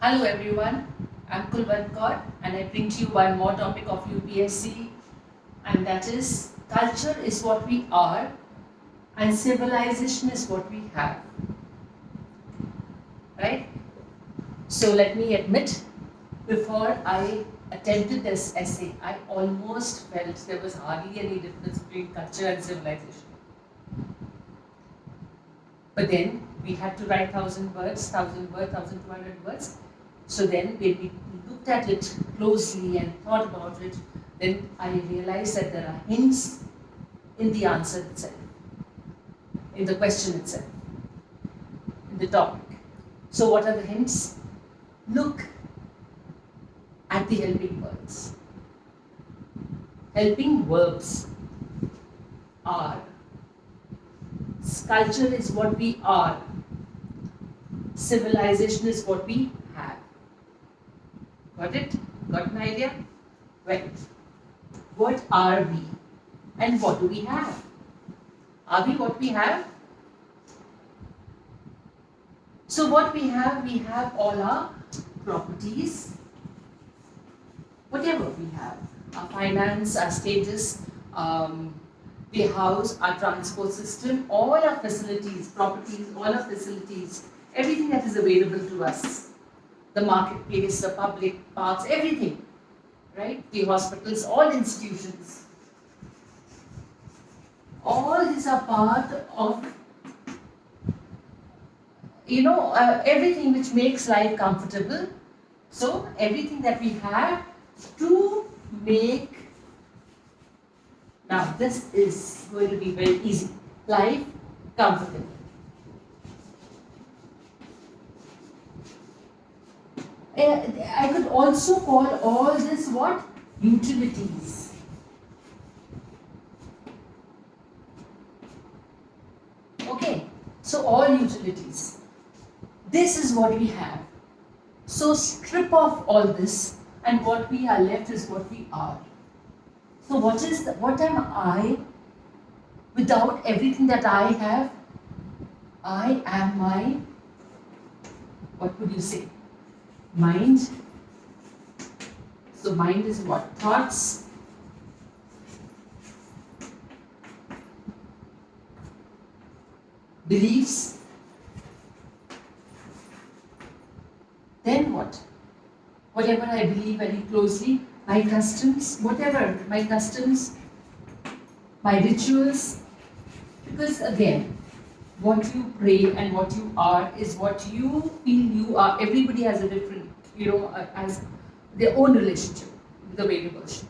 Hello everyone, I'm Kulwant Kaur and I bring to you one more topic of UPSC, and that is culture is what we are and civilization is what we have. Right? So let me admit, before I attempted this essay, I almost felt there was hardly any difference between culture and civilization. But then we had to write 1,200 words. So then when we looked at it closely and thought about it, then I realized that there are hints in the answer itself, in the question itself, in the topic. So what are the hints? Look at the helping words. Helping verbs are. Culture is what we are. Civilization is what we have. Got it? Got an idea? Well, what are we? And what do we have? Are we what we have? So what we have all our properties, whatever we have, our finance, our status, the house, our transport system, all our facilities, properties, all our facilities, everything that is available to us, the marketplace, the public parks, everything, right? The hospitals, all institutions. All these are part of, everything which makes life comfortable. So everything that we have to make, now this is going to be very easy, life comfortable. I could also call all this what? Utilities. Okay, so all utilities. This is what we have. So strip off all this and what we are left is what we are. So what am I without everything that I have? I am my, what would you say? Mind. So mind is what? Thoughts. Beliefs. Then what? Whatever I believe very closely, my customs, whatever, my customs, my rituals. Because again, what you pray and what you are is what you feel you are. Everybody has a different, has their own relationship with the way you worship.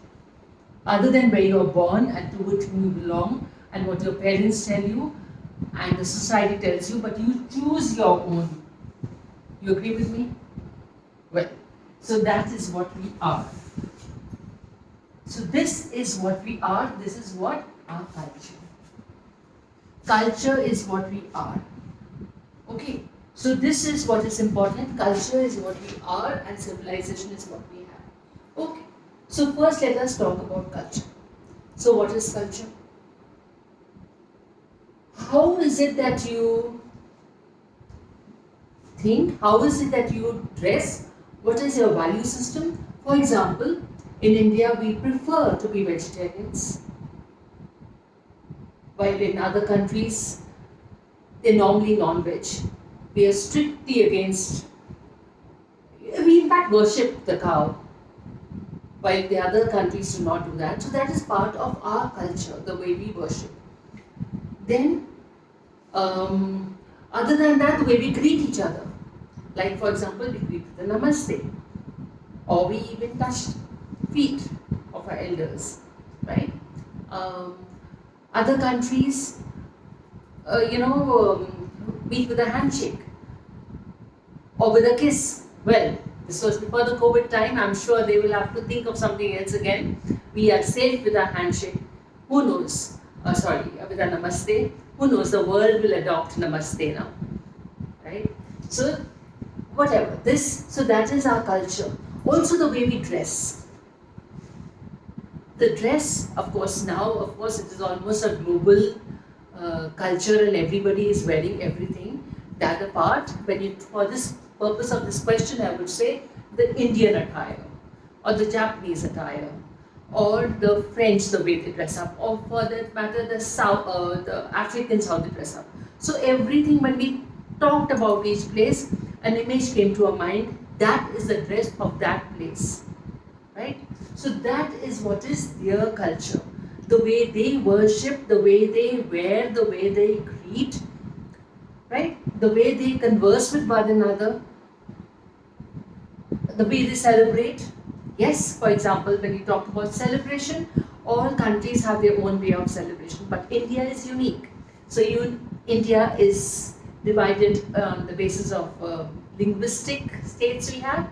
Other than where you are born and to which you belong and what your parents tell you and the society tells you, but you choose your own. You agree with me? Well, so that is what we are. So this is what we are, this is what our culture. Culture is what we are. Okay, so this is what is important. Culture is what we are and civilization is what we have. Okay, so first let us talk about culture. So what is culture? How is it that you think? How is it that you dress? What is your value system? For example, in India we prefer to be vegetarians, while in other countries they're normally non-veg. We are strictly against, we in fact worship the cow, while the other countries do not do that. So that is part of our culture, the way we worship. Then, other than that, the way we greet each other. Like for example, we greet with the namaste, or we even touch feet of our elders, right? Other countries, meet with a handshake or with a kiss. Well, this was before the COVID time. I'm sure they will have to think of something else again. We are safe with a handshake. Who knows? With a namaste. Who knows? The world will adopt namaste now, right? So, whatever. So that is our culture. Also the way we dress. The dress, of course, it is almost a global culture and everybody is wearing everything. That apart, for this purpose of this question, I would say the Indian attire, or the Japanese attire, or the French, the way they dress up, or for that matter, the Africans, how they dress up. So everything, when we talked about each place, an image came to our mind. That is the dress of that place, right? So that is what is their culture. The way they worship, the way they wear, the way they greet, right? The way they converse with one another, the way they celebrate. Yes, for example, when you talk about celebration, all countries have their own way of celebration, but India is unique. So India is divided on the basis of linguistic states we have.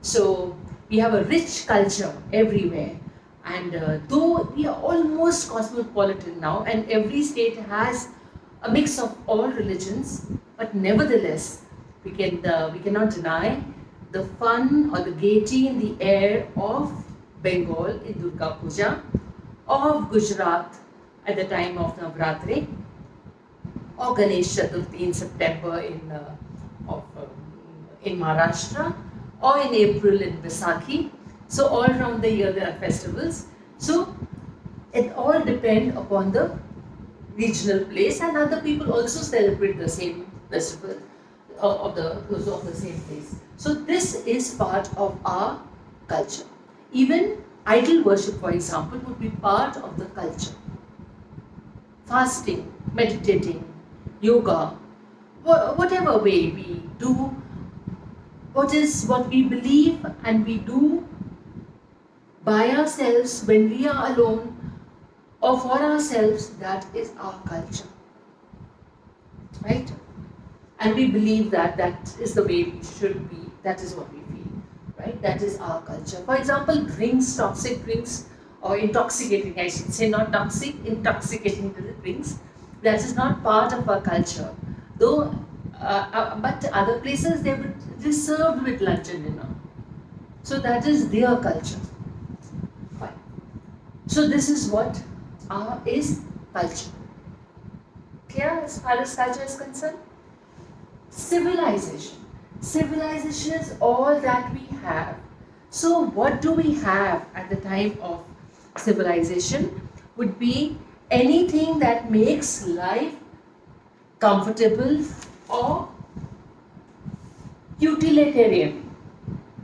So we have a rich culture everywhere. And though we are almost cosmopolitan now, and every state has a mix of all religions, but nevertheless, we cannot deny the fun or the gaiety in the air of Bengal in Durga Puja, of Gujarat at the time of Navratri, or Ganesh Chaturthi in September in Maharashtra, or in April in Vaisakhi. So all around the year there are festivals. So it all depends upon the regional place, and other people also celebrate the same festival of the same place. So this is part of our culture. Even idol worship, for example, would be part of the culture. Fasting, meditating, yoga, whatever way we do, what we believe and we do by ourselves when we are alone or for ourselves, that is our culture. Right? And we believe that that is the way we should be, that is what we feel. Right? That is our culture. For example, drinks, toxic drinks, or intoxicating, I should say, not toxic, intoxicating drinks, that is not part of our culture. Though, but other places they would be served with lunch and dinner. So that is their culture. Fine. So this is what is culture. Clear as far as culture is concerned? Civilization. Civilization is all that we have. So what do we have at the time of civilization? Would be anything that makes life comfortable or utilitarian.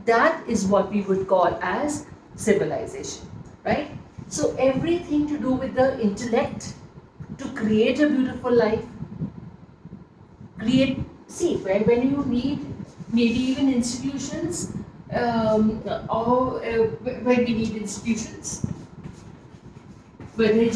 That is what we would call as civilization, right? So everything to do with the intellect to create a beautiful life, when you need maybe even institutions, or when we need institutions, whether it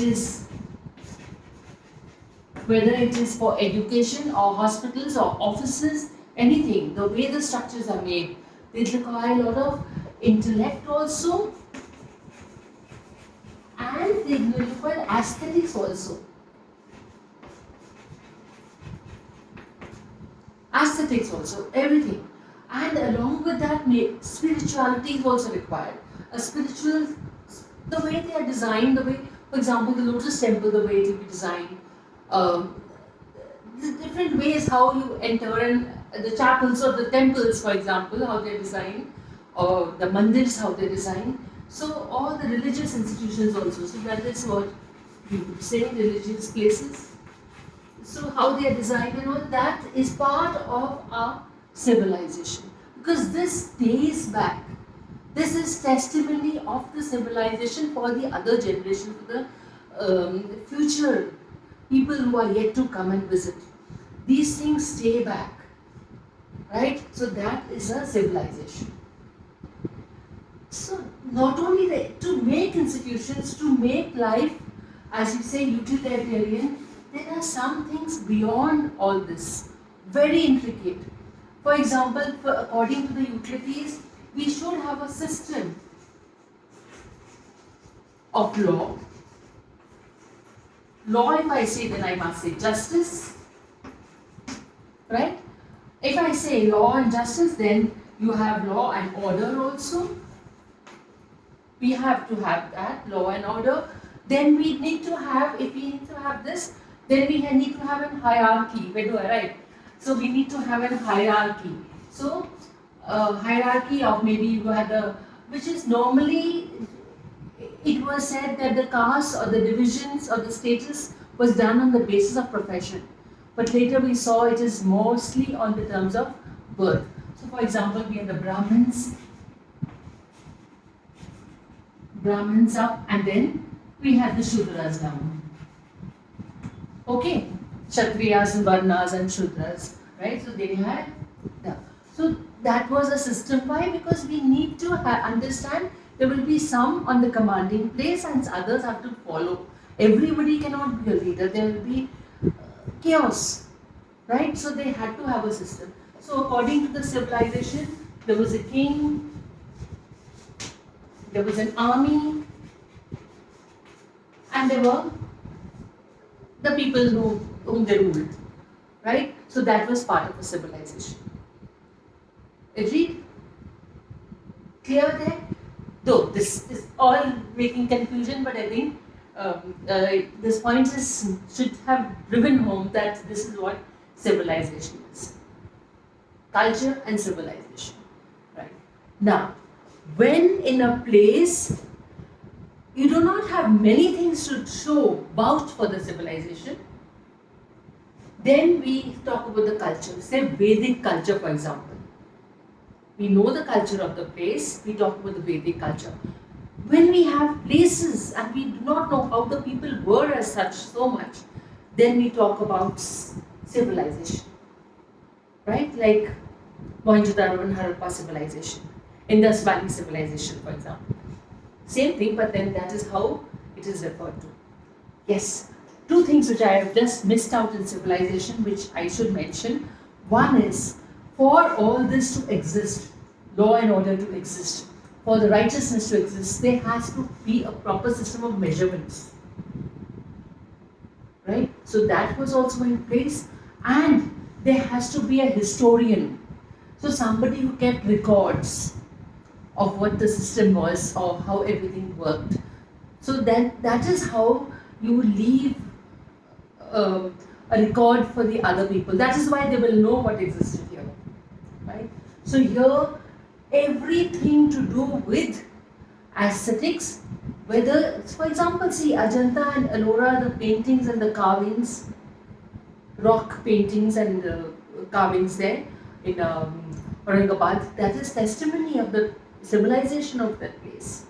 is for education or hospitals or offices, anything, the way the structures are made, they require a lot of intellect also, and they require aesthetics also. Aesthetics also, everything. And along with that, spirituality is also required. A spiritual, the way they are designed, the way, for example, the Lotus Temple, the way it will be designed, the different ways how you enter in the chapels or the temples, for example, how they're designed, or the mandirs, how they're designed. So all the religious institutions also, so that is what you would say, religious places. So how they are designed and all that is part of our civilization. Because this days back, this is testimony of the civilization for the other generation, for the future people who are yet to come and visit. These things stay back, right? So that is a civilization. So not only to make institutions, to make life, as you say, utilitarian, there are some things beyond all this, very intricate. For example, according to the utilities, we should have a system of law. Law, if I say, then I must say justice, right? If I say law and justice, then you have law and order also. We have to have that, law and order. Then we need to have, if we need to have this, then we need to have a hierarchy. Where do I write? So we need to have a hierarchy. So, hierarchy of maybe you had a, which is normally, it was said that the caste or the divisions or the status was done on the basis of profession. But later we saw it is mostly on the terms of birth. So, for example, we have the Brahmins up, and then we have the Shudras down. Okay, Kshatriyas and Varnas and Shudras, right? So they had that. So that was a system. Why? Because we need to understand there will be some on the commanding place and others have to follow. Everybody cannot be a leader. There will be chaos, right? So they had to have a system. So according to the civilization, there was a king, there was an army, and there were the people whom they ruled, right? So that was part of a civilization. Agreed? Clear there? Though this is all making confusion, but I think this point should have driven home that this is what civilization is. Culture and civilization, right? Now, when in a place you do not have many things to show, vouch for the civilization, then we talk about the culture. Say Vedic culture, for example. We know the culture of the place, we talk about the Vedic culture. When we have places and we do not know how the people were as such so much, then we talk about civilization. Right? Like Mohenjo-daro and Harappa civilization, Indus Valley civilization, for example. Same thing, but then that is how it is referred to. Yes, two things which I have just missed out in civilization, which I should mention. One is, for all this to exist, law and order to exist, for the righteousness to exist, there has to be a proper system of measurements. Right? So that was also in place, and there has to be a historian. So somebody who kept records of what the system was or how everything worked. So that is how you leave a record for the other people. That is why they will know what existed here. Right? So here, everything to do with aesthetics, whether, for example, see Ajanta and Ellora, the paintings and the carvings, rock paintings and carvings there in Aurangabad, that is testimony of the civilization of that place.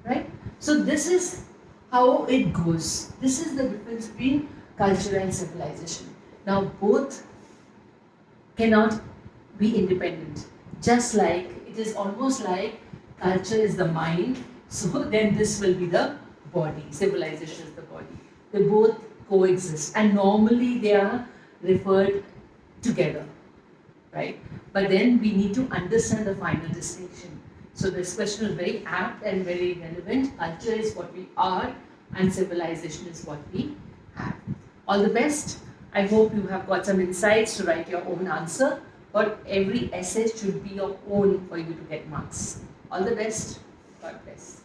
Right? So this is how it goes. This is the difference between culture and civilization. Now both cannot be independent. Just like it is almost like culture is the mind, so then this will be the body. Civilization is the body. They both coexist, and normally they are referred together, right? But then we need to understand the final distinction. So this question is very apt and very relevant. Culture is what we are, and civilization is what we have. All the best. I hope you have got some insights to write your own answer. But every essay should be your own for you to get marks. All the best. God bless.